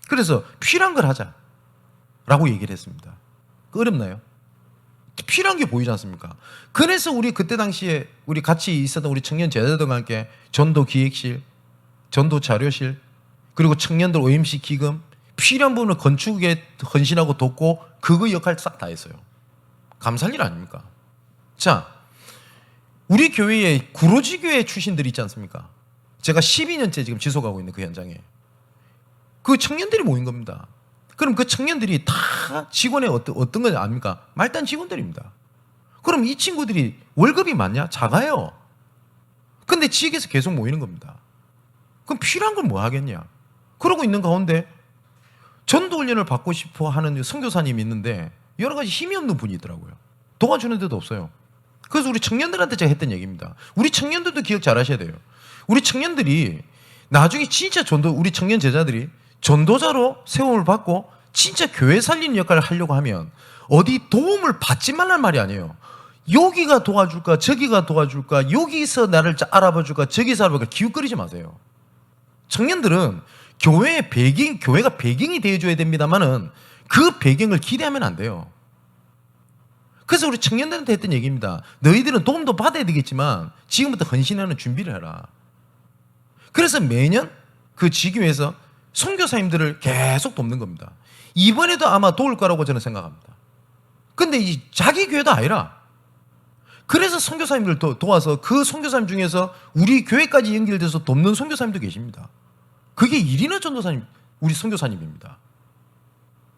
그래서 필요한 걸 하자 라고 얘기를 했습니다. 어렵나요? 필요한 게 보이지 않습니까? 그래서 우리 그때 당시에 우리 같이 있었던 우리 청년 제자들과 함께 전도 기획실, 전도 자료실, 그리고 청년들 OMC 기금, 필요한 부분을 건축에 헌신하고 돕고 그거 역할 싹 다 했어요. 감사할 일 아닙니까? 자, 우리 교회에 구로지 교회 출신들이 있지 않습니까? 제가 12년째 지금 지속하고 있는 그 현장에 그 청년들이 모인 겁니다. 그럼 그 청년들이 다 직원의 어떤 건 압니까? 말단 직원들입니다. 그럼 이 친구들이 월급이 많냐? 작아요. 근데 지역에서 계속 모이는 겁니다. 그럼 필요한 건 뭐 하겠냐? 그러고 있는 가운데 전도 훈련을 받고 싶어 하는 선교사님이 있는데 여러 가지 힘이 없는 분이 있더라고요. 도와주는 데도 없어요. 그래서 우리 청년들한테 제가 했던 얘기입니다. 우리 청년들도 기억 잘 하셔야 돼요. 우리 청년들이 나중에 진짜 우리 청년 제자들이 전도자로 세움을 받고 진짜 교회 살리는 역할을 하려고 하면 어디 도움을 받지 말란 말이 아니에요. 여기가 도와줄까 저기가 도와줄까 여기서 나를 알아봐줄까 저기서 알아볼까 기웃거리지 마세요. 청년들은 교회의 교회가 배경이 되어줘야 됩니다만은 그 배경을 기대하면 안 돼요. 그래서 우리 청년들한테 했던 얘기입니다. 너희들은 도움도 받아야 되겠지만 지금부터 헌신하는 준비를 해라. 그래서 매년 그 지교회에서 선교사님들을 계속 돕는 겁니다. 이번에도 아마 도울 거라고 저는 생각합니다. 근데 이 자기 교회도 아니라 그래서 선교사님들 도와서 그 선교사님 중에서 우리 교회까지 연결돼서 돕는 선교사님도 계십니다. 그게 일이나 전도사님, 우리 선교사님입니다.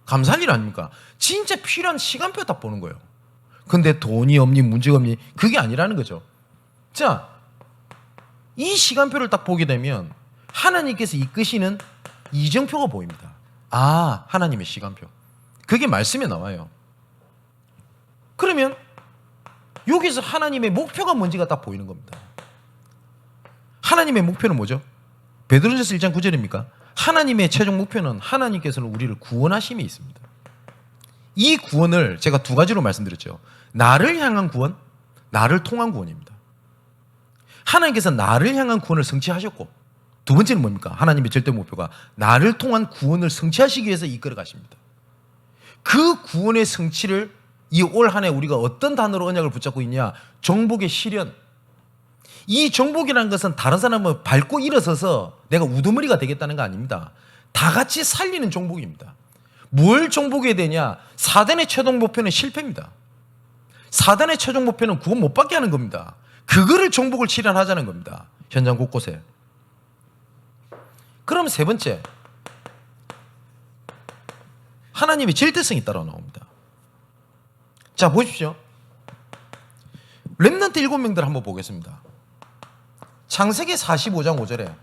감사할 일 아닙니까? 진짜 필요한 시간표 딱 보는 거예요. 근데 돈이 없니 문제가 없니 그게 아니라는 거죠. 자, 이 시간표를 딱 보게 되면 하나님께서 이끄시는 이정표가 보입니다. 아, 하나님의 시간표. 그게 말씀에 나와요. 그러면 여기서 하나님의 목표가 뭔지가 딱 보이는 겁니다. 하나님의 목표는 뭐죠? 베드로전서 1장 9절입니까? 하나님의 최종 목표는 하나님께서는 우리를 구원하심이 있습니다. 이 구원을 제가 2가지로 말씀드렸죠. 나를 향한 구원, 나를 통한 구원입니다. 하나님께서 나를 향한 구원을 성취하셨고 두 번째는 뭡니까? 하나님의 절대 목표가 나를 통한 구원을 성취하시기 위해서 이끌어 가십니다. 그 구원의 성취를 이 올 한 해 우리가 어떤 단어로 언약을 붙잡고 있냐? 정복의 실현. 이 정복이라는 것은 다른 사람을 밟고 일어서서 내가 우두머리가 되겠다는 거 아닙니다. 다 같이 살리는 정복입니다. 뭘 정복해야 되냐? 사단의 최종 목표는 실패입니다. 사단의 최종 목표는 구원 못 받게 하는 겁니다. 그거를 정복을 실현하자는 겁니다. 현장 곳곳에. 그럼 세 번째, 하나님의 절대성이 따라 나옵니다. 자, 보십시오. 렘넌트 7명들 한번 보겠습니다. 창세기 45장 5절에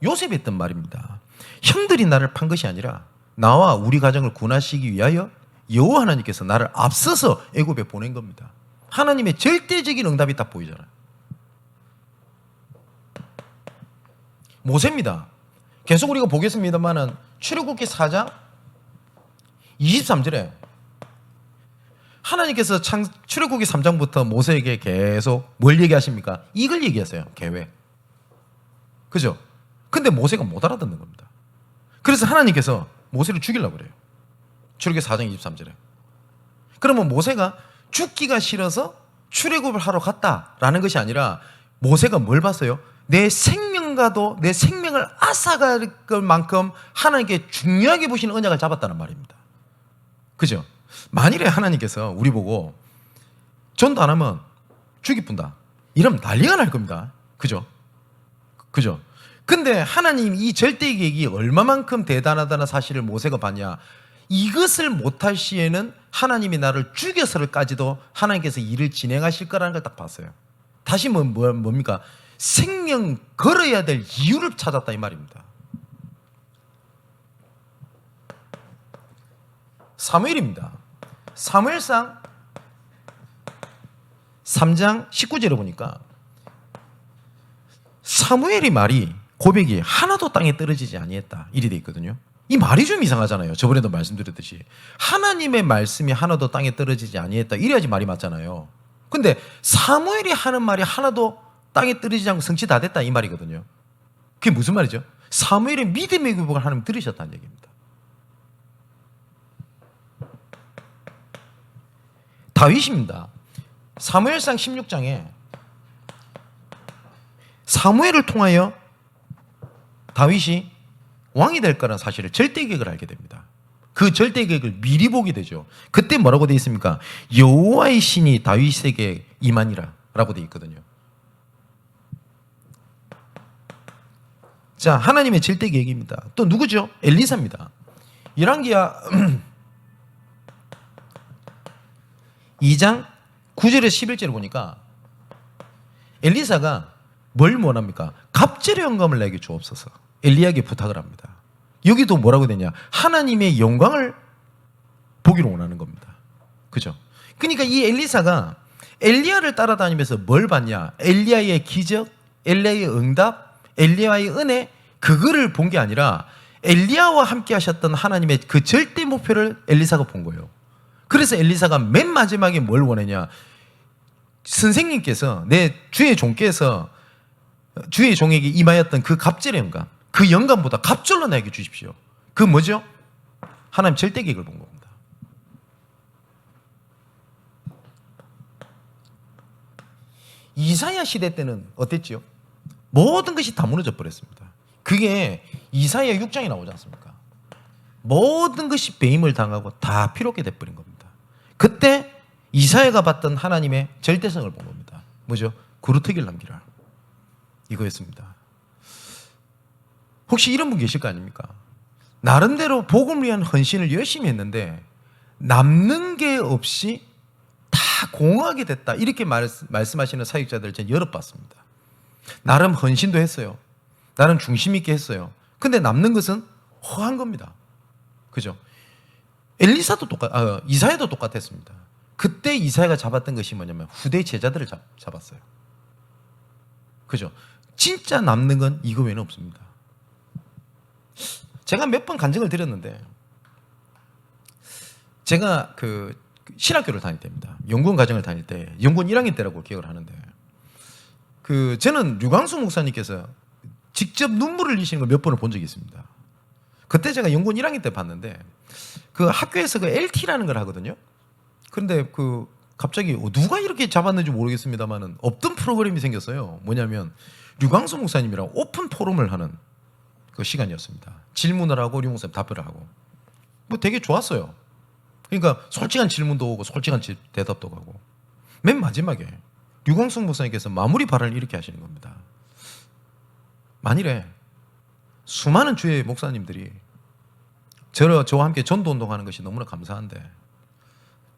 요셉이 했던 말입니다. 형들이 나를 판 것이 아니라 나와 우리 가정을 구원하시기 위하여 여호와 하나님께서 나를 앞서서 애굽에 보낸 겁니다. 하나님의 절대적인 응답이 딱 보이잖아요. 모세입니다. 계속 우리가 보겠습니다만은 출애굽기 4장 23절에 하나님께서 출애굽기 3장부터 모세에게 계속 뭘 얘기하십니까? 이걸 얘기하세요. 계획. 그죠? 근데 모세가 못 알아듣는 겁니다. 그래서 하나님께서 모세를 죽이려고 그래요. 출애굽기 4장 23절에. 그러면 모세가 죽기가 싫어서 출애굽을 하러 갔다라는 것이 아니라 모세가 뭘 봤어요? 내 생명과도 내 생명을 앗아갈 만큼 하나님께 중요하게 보시는 언약을 잡았다는 말입니다. 그죠? 만일에 하나님께서 우리 보고 전도 안 하면 죽이뿐다 이러면 난리가 날 겁니다. 그죠? 그죠? 근데 하나님 이 절대 계획이 얼마만큼 대단하다는 사실을 모세가 봤냐? 이것을 못할 시에는 하나님이 나를 죽여서까지도 하나님께서 일을 진행하실 거라는 걸 딱 봤어요. 다시 뭡니까? 생명 걸어야 될 이유를 찾았다 이 말입니다. 사무엘입니다. 사무엘상 3장 19절에 보니까 사무엘이 말이 고백이 하나도 땅에 떨어지지 아니했다 이리 돼 있거든요. 이 말이 좀 이상하잖아요. 저번에도 말씀드렸듯이 하나님의 말씀이 하나도 땅에 떨어지지 아니했다 이래야지 말이 맞잖아요. 근데 사무엘이 하는 말이 하나도 땅에 떨어지지 않고 성취 다 됐다 이 말이거든요. 그게 무슨 말이죠? 사무엘의 믿음의 교복을 하나님 들으셨다는 얘기입니다. 다윗입니다. 사무엘상 16장에 사무엘을 통하여 다윗이 왕이 될 거라는 사실을 절대 계획을 알게 됩니다. 그 절대 계획을 미리 보게 되죠. 그때 뭐라고 되어 있습니까? 여호와의 신이 다윗에게 임하니라 라고 되어 있거든요. 자, 하나님의 절대 계획입니다. 또 누구죠? 엘리사입니다. 열왕기하 2장 9절에서 11절을 보니까 엘리사가 뭘 원합니까? 갑절의 영감을 내게 주옵소서. 엘리야에게 부탁을 합니다. 여기도 뭐라고 되냐? 하나님의 영광을 보기를 원하는 겁니다. 그죠? 그러니까 이 엘리사가 엘리야를 따라다니면서 뭘 봤냐? 엘리야의 기적, 엘리야의 응답, 엘리야의 은혜, 그거를 본 게 아니라 엘리야와 함께 하셨던 하나님의 그 절대 목표를 엘리사가 본 거예요. 그래서 엘리사가 맨 마지막에 뭘 원했냐? 선생님께서 내 주의 종께서 주의 종에게 임하였던 그 갑절의 영감, 그 영감보다 갑절로 나에게 주십시오. 그 뭐죠? 하나님 절대 계획을 본 겁니다. 이사야 시대 때는 어땠지요? 모든 것이 다 무너져 버렸습니다. 그게 이사야 6장에 나오지 않습니까? 모든 것이 배임을 당하고 다 피롭게 돼버린 겁니다. 그때 이사야가 봤던 하나님의 절대성을 본 겁니다. 뭐죠? 구루터기를 남기라. 이거였습니다. 혹시 이런 분 계실 거 아닙니까? 나름대로 복음을 위한 헌신을 열심히 했는데 남는 게 없이 다 공허하게 됐다. 이렇게 말씀하시는 사역자들 전 여러 봤습니다. 나름 헌신도 했어요. 나름 중심 있게 했어요. 근데 남는 것은 허한 겁니다. 그죠? 이사야도 똑같았습니다. 그때 이사야가 잡았던 것이 뭐냐면 후대 제자들을 잡았어요. 그죠? 진짜 남는 건 이거 외에는 없습니다. 제가 몇 번 간증을 드렸는데 제가 그 신학교를 다닐 때입니다. 연구원 과정을 다닐 때 연구원 1학년 때라고 기억을 하는데 저는 류광수 목사님께서 직접 눈물을 흘리시는 걸 몇 번을 본 적이 있습니다. 그때 제가 연구원 1학년 때 봤는데 그 학교에서 그 LT라는 걸 하거든요. 그런데 그 갑자기 누가 이렇게 잡았는지 모르겠습니다만은 없던 프로그램이 생겼어요. 뭐냐면 류광수 목사님이랑 오픈 포럼을 하는 그 시간이었습니다. 질문을 하고 류 목사님 답변을 하고 뭐 되게 좋았어요. 그러니까 솔직한 질문도 오고 솔직한 대답도 가고 맨 마지막에 류광수 목사님께서 마무리 발언을 이렇게 하시는 겁니다. 만일에 수많은 주의 목사님들이 저와 함께 전도 운동하는 것이 너무나 감사한데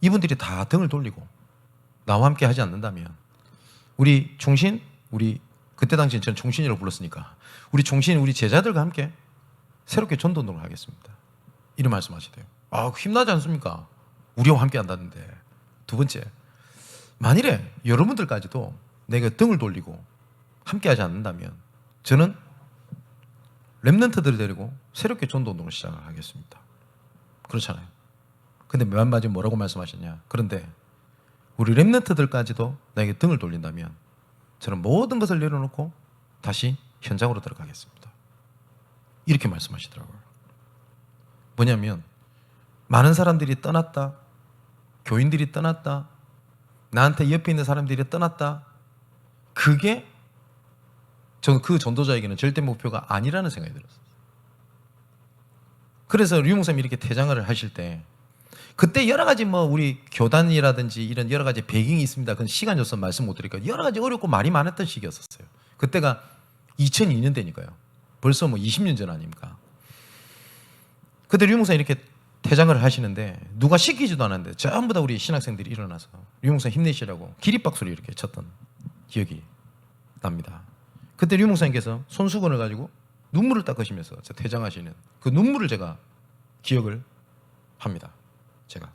이분들이 다 등을 돌리고 나와 함께 하지 않는다면 우리 종신, 우리 그때 당시엔 저는 종신이라고 불렀으니까 우리 종신, 우리 제자들과 함께 새롭게 전도 운동을 하겠습니다. 이런 말씀하시대요. 아, 힘나지 않습니까? 우리와 함께 한다는데. 두 번째, 만일에 여러분들까지도 내가 등을 돌리고 함께 하지 않는다면 저는 렘넌트들을 데리고 새롭게 전도 운동을 시작하겠습니다. 그렇잖아요. 근데 맨 마지막에 뭐라고 말씀하셨냐? 그런데 우리 렘넌트들까지도 나에게 등을 돌린다면 저는 모든 것을 내려놓고 다시 현장으로 들어가겠습니다. 이렇게 말씀하시더라고요. 뭐냐면 많은 사람들이 떠났다. 교인들이 떠났다. 나한테 옆에 있는 사람들이 떠났다. 그게 저는 그 전도자에게는 절대 목표가 아니라는 생각이 들었어요. 그래서 류 목사님이 이렇게 퇴장을 하실 때 그때 여러 가지 뭐 우리 교단이라든지 이런 여러 가지 배경이 있습니다. 그건 시간이 없어서 말씀 못 드리니까 여러 가지 어렵고 말이 많았던 시기였었어요. 그때가 2002년대니까요. 벌써 뭐 20년 전 아닙니까? 그때 류 목사님이 이렇게 퇴장을 하시는데 누가 시키지도 않았는데 전부 다 우리 신학생들이 일어나서 류 목사님 힘내시라고 기립박수를 이렇게 쳤던 기억이 납니다. 그때 류 목사님께서 손수건을 가지고 눈물을 닦으시면서 퇴장하시는 그 눈물을 제가 기억을 합니다. 제가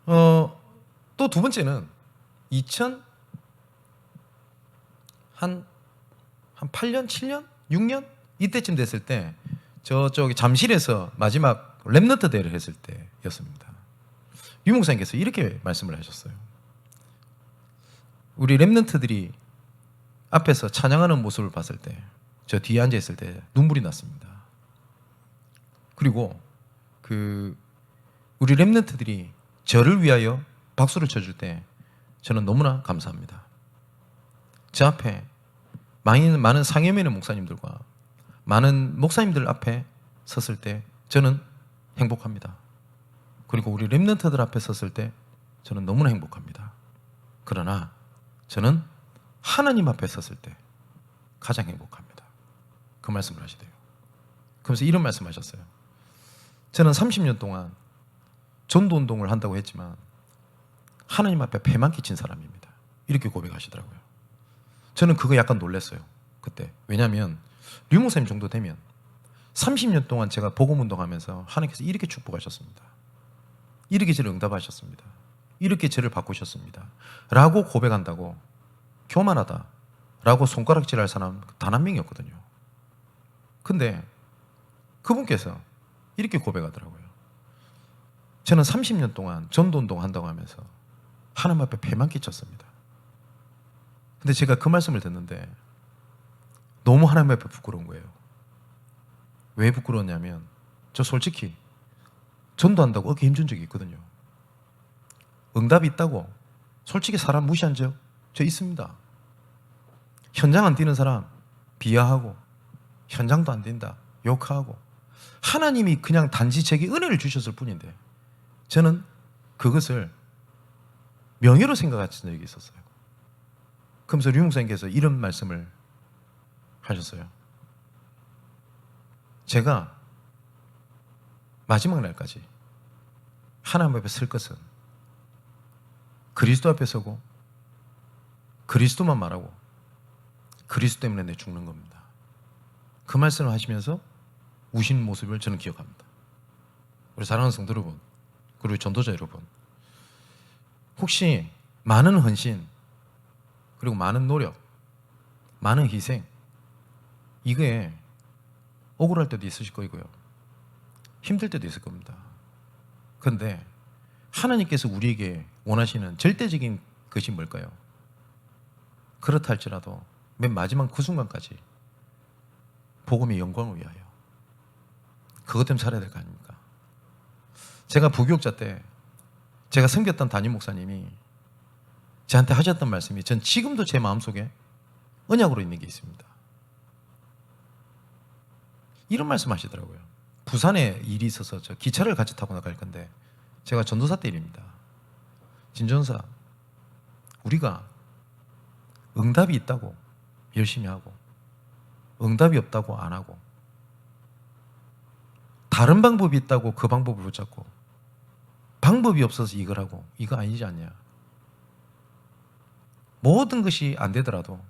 또 두 번째는 2000한 8년, 7년, 6년 이때쯤 됐을 때 저쪽에 잠실에서 마지막 렘넌트 대회를 했을 때였습니다. 류 목사님께서 이렇게 말씀을 하셨어요. 우리 렘넌트들이 앞에서 찬양하는 모습을 봤을 때 저 뒤에 앉아 있을 때 눈물이 났습니다. 그리고 우리 렘넌트들이 저를 위하여 박수를 쳐줄 때 저는 너무나 감사합니다. 제 앞에 많은 상여면의 목사님들과 많은 목사님들 앞에 섰을 때 저는 행복합니다. 그리고 우리 렘넌트들 앞에 섰을 때 저는 너무나 행복합니다. 그러나 저는 하나님 앞에 섰을 때 가장 행복합니다. 그 말씀을 하시대요. 그러면서 이런 말씀하셨어요. 저는 30년 동안 전도운동을 한다고 했지만 하나님 앞에 배만 끼친 사람입니다. 이렇게 고백하시더라고요. 저는 그거 약간 놀랐어요. 그때. 왜냐하면 류 목사님 정도 되면 30년 동안 제가 복음운동하면서 하나님께서 이렇게 축복하셨습니다. 이렇게 저를 응답하셨습니다. 이렇게 저를 바꾸셨습니다. 라고 고백한다고 교만하다 라고 손가락질할 사람 단 한 명이었거든요. 근데 그분께서 이렇게 고백하더라고요. 저는 30년 동안 전도운동 한다고 하면서 하나님 앞에 배만 끼쳤습니다. 근데 제가 그 말씀을 듣는데 너무 하나님 앞에 부끄러운 거예요. 왜 부끄러웠냐면 저 솔직히 전도한다고 어깨 힘준 적이 있거든요. 응답이 있다고 솔직히 사람 무시한 적 저 있습니다. 현장 안 뛰는 사람 비하하고 현장도 안 뛴다 욕하고 하나님이 그냥 단지 제게 은혜를 주셨을 뿐인데 저는 그것을 명예로 생각하신 적이 있었어요. 그러면서 류 목사님께서 이런 말씀을 하셨어요. 제가 마지막 날까지 하나님 앞에 설 것은 그리스도 앞에 서고 그리스도만 말하고 그리스도 때문에 내 죽는 겁니다. 그 말씀을 하시면서 우시는 모습을 저는 기억합니다. 우리 사랑하는 성도 여러분, 그리고 전도자 여러분, 혹시 많은 헌신, 그리고 많은 노력, 많은 희생, 이거에 억울할 때도 있으실 거고요. 힘들 때도 있을 겁니다. 그런데 하나님께서 우리에게 원하시는 절대적인 것이 뭘까요? 그렇다 할지라도 맨 마지막 그 순간까지 복음의 영광을 위하여. 그것 때문에 살아야 될 거 아닙니까? 제가 부교육자 때 제가 섬겼던 담임 목사님이 저한테 하셨던 말씀이 전 지금도 제 마음속에 언약으로 있는 게 있습니다. 이런 말씀 하시더라고요. 부산에 일이 있어서 저 기차를 같이 타고 나갈 건데 제가 전도사 때 일입니다. 진전사, 우리가 응답이 있다고 열심히 하고 응답이 없다고 안 하고 다른 방법이 있다고 그 방법을 붙잡고 방법이 없어서 이걸 하고 이거 아니지 않냐. 모든 것이 안 되더라도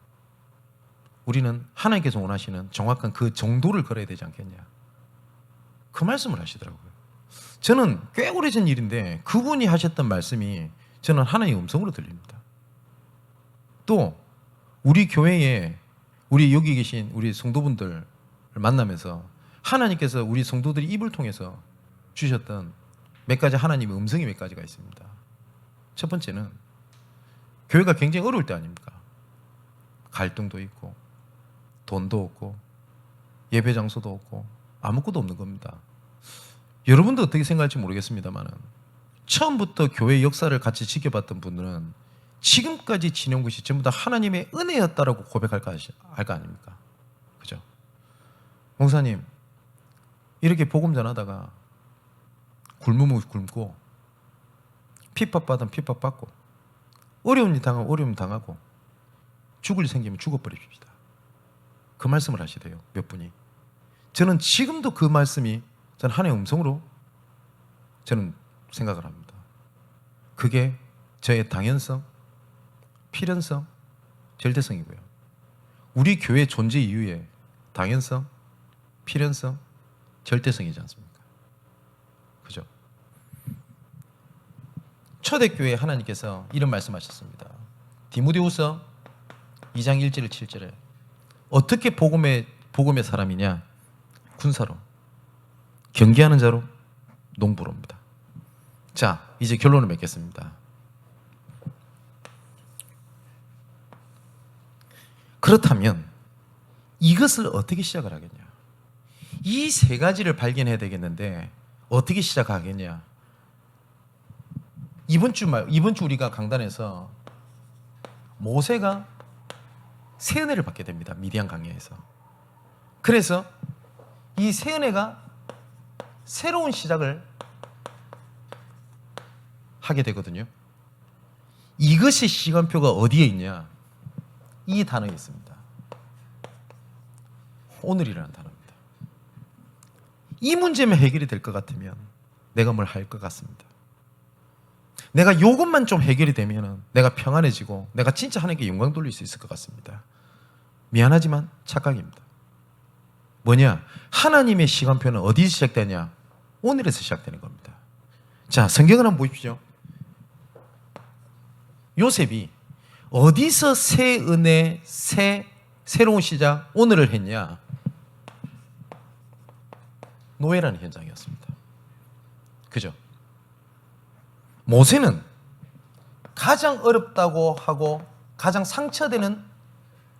우리는 하나님께서 원하시는 정확한 그 정도를 걸어야 되지 않겠냐. 그 말씀을 하시더라고요. 저는 꽤 오래전 일인데 그분이 하셨던 말씀이 저는 하나님의 음성으로 들립니다. 또 우리 교회에 우리 여기 계신 우리 성도분들을 만나면서 하나님께서 우리 성도들이 입을 통해서 주셨던 몇 가지 하나님의 음성이 몇 가지가 있습니다. 첫 번째는 교회가 굉장히 어려울 때 아닙니까? 갈등도 있고 돈도 없고 예배 장소도 없고 아무것도 없는 겁니다. 여러분도 어떻게 생각할지 모르겠습니다만 처음부터 교회 역사를 같이 지켜봤던 분들은 지금까지 지내온 것이 전부 다 하나님의 은혜였다라고 고백할 거 아닙니까? 그죠? 목사님 이렇게 복음 전하다가 굶으면 굶고 핍박받으면 핍박받고 어려운 일 당하면 어려움 당하고 죽을 일 생기면 죽어버립시다. 그 말씀을 하시대요. 몇 분이. 저는 지금도 그 말씀이 저는 하나님의 음성으로 저는 생각을 합니다. 그게 저의 당연성, 필연성, 절대성이고요. 우리 교회 존재 이유의 당연성, 필연성, 절대성이지 않습니까? 그죠? 초대교회 하나님께서 이런 말씀하셨습니다. 디모데후서 2장 1절 7절에 어떻게 복음의 사람이냐? 군사로, 경계하는 자로, 농부로입니다. 자, 이제 결론을 맺겠습니다. 그렇다면 이것을 어떻게 시작을 하겠냐? 이 세 가지를 발견해야 되겠는데 어떻게 시작하겠냐? 이번 주 우리가 강단에서 모세가 새 은혜를 받게 됩니다. 미디안 강야에서. 그래서 이 새 은혜가 새로운 시작을 하게 되거든요. 이것의 시간표가 어디에 있냐? 이 단어에 있습니다. 오늘이라는 단어입니다. 이 문제만 해결이 될 것 같으면 내가 뭘 할 것 같습니다. 내가 이것만 좀 해결이 되면 내가 평안해지고 내가 진짜 하나님께 영광 돌릴 수 있을 것 같습니다. 미안하지만 착각입니다. 뭐냐? 하나님의 시간표는 어디서 시작되냐? 오늘에서 시작되는 겁니다. 자, 성경을 한번 보십시오. 요셉이 어디서 새 은혜, 새로운 시작, 오늘을 했냐? 노예라는 현장이었습니다. 그죠? 모세는 가장 어렵다고 하고 가장 상처되는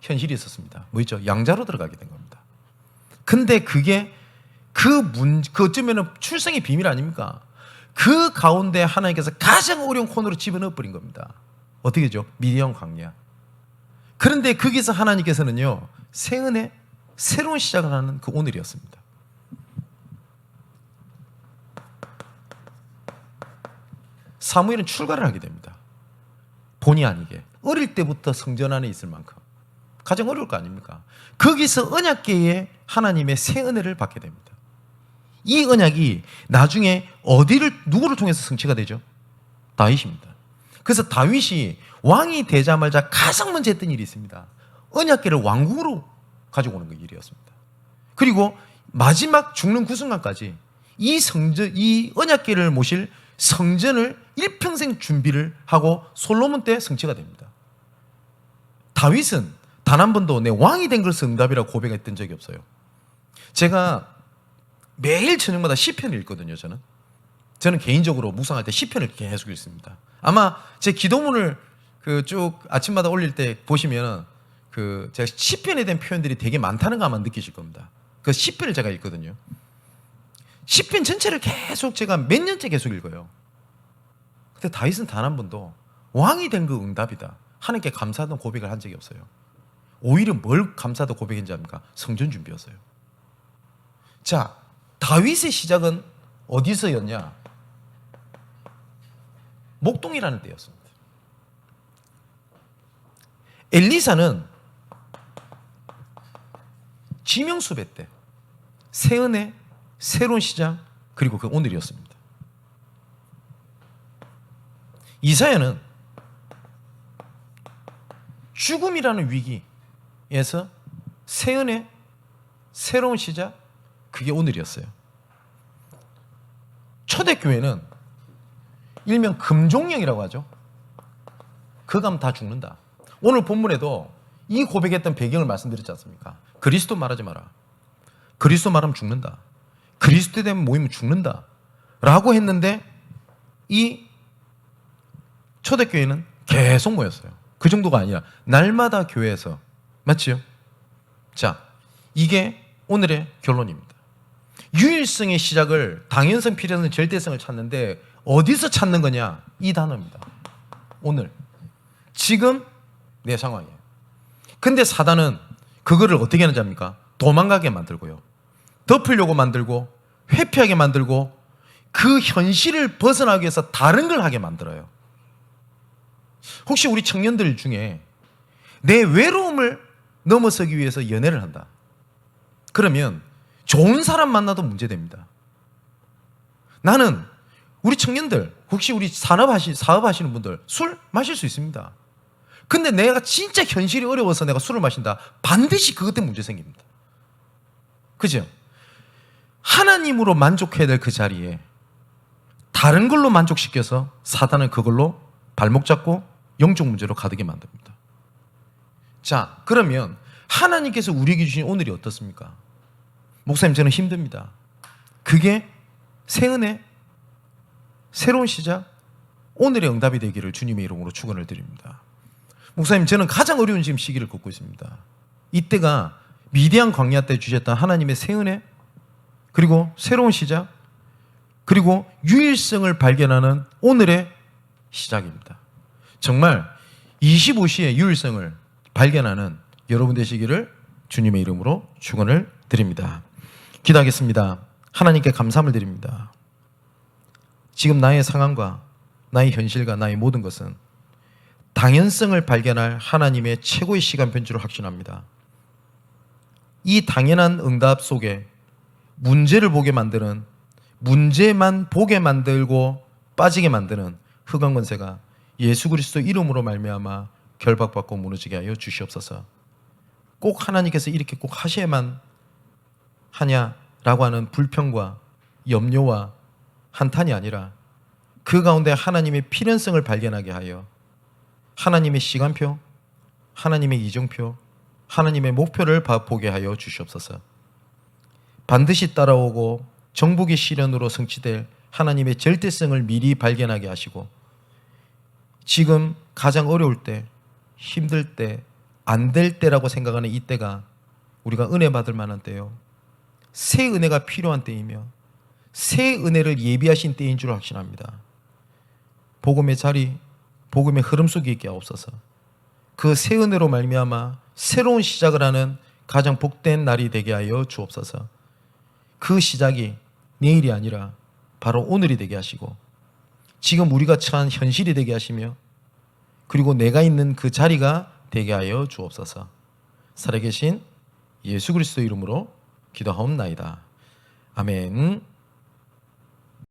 현실이 있었습니다. 뭐 있죠? 양자로 들어가게 된 겁니다. 근데 그게 그 어쩌면은 출생의 비밀 아닙니까? 그 가운데 하나님께서 가장 어려운 코너로 집어넣어 버린 겁니다. 어떻게죠? 미디안 광야. 그런데 거기서 하나님께서는요, 새 은혜, 새로운 시작을 하는 그 오늘이었습니다. 사무엘은 출가를 하게 됩니다. 본의 아니게. 어릴 때부터 성전 안에 있을 만큼. 가장 어려울 거 아닙니까? 거기서 언약궤에 하나님의 새 은혜를 받게 됩니다. 이 언약이 나중에 누구를 통해서 성취가 되죠? 다윗입니다. 그래서 다윗이 왕이 되자마자 가장 먼저 했던 일이 있습니다. 언약궤를 왕궁으로 가지고 오는 그 일이었습니다. 그리고 마지막 죽는 그 순간까지 이 언약궤를 모실 성전을 일평생 준비를 하고 솔로몬 때 성취가 됩니다. 다윗은 단 한 번도 내 왕이 된 것을 응답이라고 고백했던 적이 없어요. 제가 매일 저녁마다 시편을 읽거든요. 저는 개인적으로 묵상할 때 시편을 계속 읽습니다. 아마 제 기도문을 쭉 아침마다 올릴 때 보시면 제가 시편에 대한 표현들이 되게 많다는 거 아마 느끼실 겁니다. 그 10편을 제가 읽거든요. 10편 전체를 계속 제가 몇 년째 계속 읽어요. 근데 다윗은 단 한 번도 왕이 된 그 응답이다, 하나님께 감사하던 고백을 한 적이 없어요. 오히려 뭘 감사하던 고백인지 압니까? 성전 준비였어요. 자, 다윗의 시작은 어디서였냐? 목동이라는 데였습니다. 엘리사는 지명수배 때 새 은혜, 새로운 시작, 그리고 그 오늘이었습니다. 이사야는 죽음이라는 위기에서 새 은혜, 새로운 시작, 그게 오늘이었어요. 초대교회는 일명 금종령이라고 하죠. 그거 하면 다 죽는다. 오늘 본문에도 이 고백했던 배경을 말씀드렸지 않습니까? 그리스도 말하지 마라. 그리스도 말하면 죽는다. 그리스도에 대한 모이면 죽는다 라고 했는데 이 초대교회는 계속 모였어요. 그 정도가 아니라 날마다 교회에서, 맞지요? 자, 이게 오늘의 결론입니다. 유일성의 시작을 당연성, 필연성, 절대성을 찾는데 어디서 찾는 거냐? 이 단어입니다. 오늘, 지금 내 상황이에요. 근데 사단은 그거를 어떻게 하는지 압니까? 도망가게 만들고요, 덮으려고 만들고, 회피하게 만들고, 그 현실을 벗어나기 위해서 다른 걸 하게 만들어요. 혹시 우리 청년들 중에 내 외로움을 넘어서기 위해서 연애를 한다, 그러면 좋은 사람 만나도 문제됩니다. 나는 우리 청년들, 혹시 우리 사업하시는 분들 술 마실 수 있습니다. 근데 내가 진짜 현실이 어려워서 내가 술을 마신다, 반드시 그것 때문에 문제 생깁니다. 그죠? 하나님으로 만족해야 될 그 자리에 다른 걸로 만족시켜서 사단은 그걸로 발목 잡고 영적 문제로 가득히 만듭니다. 자, 그러면 하나님께서 우리에게 주신 오늘이 어떻습니까? 목사님, 저는 힘듭니다. 그게 새 은혜, 새로운 시작, 오늘의 응답이 되기를 주님의 이름으로 축원을 드립니다. 목사님, 저는 가장 어려운 지금 시기를 겪고 있습니다. 이때가 미디안 광야 때 주셨던 하나님의 새 은혜, 그리고 새로운 시작, 그리고 유일성을 발견하는 오늘의 시작입니다. 정말 25시에 유일성을 발견하는 여러분 되시기를 주님의 이름으로 축원을 드립니다. 기도하겠습니다. 하나님께 감사함을 드립니다. 지금 나의 상황과 나의 현실과 나의 모든 것은 당연성을 발견할 하나님의 최고의 시간 편지로 확신합니다. 이 당연한 응답 속에 문제를 보게 만드는, 문제만 보게 만들고 빠지게 만드는 흑암 권세가 예수 그리스도 이름으로 말미암아 결박받고 무너지게 하여 주시옵소서. 꼭 하나님께서 이렇게 꼭 하셔야만 하냐라고 하는 불평과 염려와 한탄이 아니라 그 가운데 하나님의 필연성을 발견하게 하여 하나님의 시간표, 하나님의 이정표, 하나님의 목표를 보게 하여 주시옵소서. 반드시 따라오고 정복의 시련으로 성취될 하나님의 절대성을 미리 발견하게 하시고, 지금 가장 어려울 때, 힘들 때, 안 될 때라고 생각하는 이때가 우리가 은혜 받을 만한 때요, 새 은혜가 필요한 때이며 새 은혜를 예비하신 때인 줄 확신합니다. 복음의 자리, 복음의 흐름 속에 있게 하옵소서. 그 새 은혜로 말미암아 새로운 시작을 하는 가장 복된 날이 되게 하여 주옵소서. 그 시작이 내일이 아니라 바로 오늘이 되게 하시고, 지금 우리가 처한 현실이 되게 하시며, 그리고 내가 있는 그 자리가 되게 하여 주옵소서. 살아계신 예수 그리스도 이름으로 기도하옵나이다. 아멘.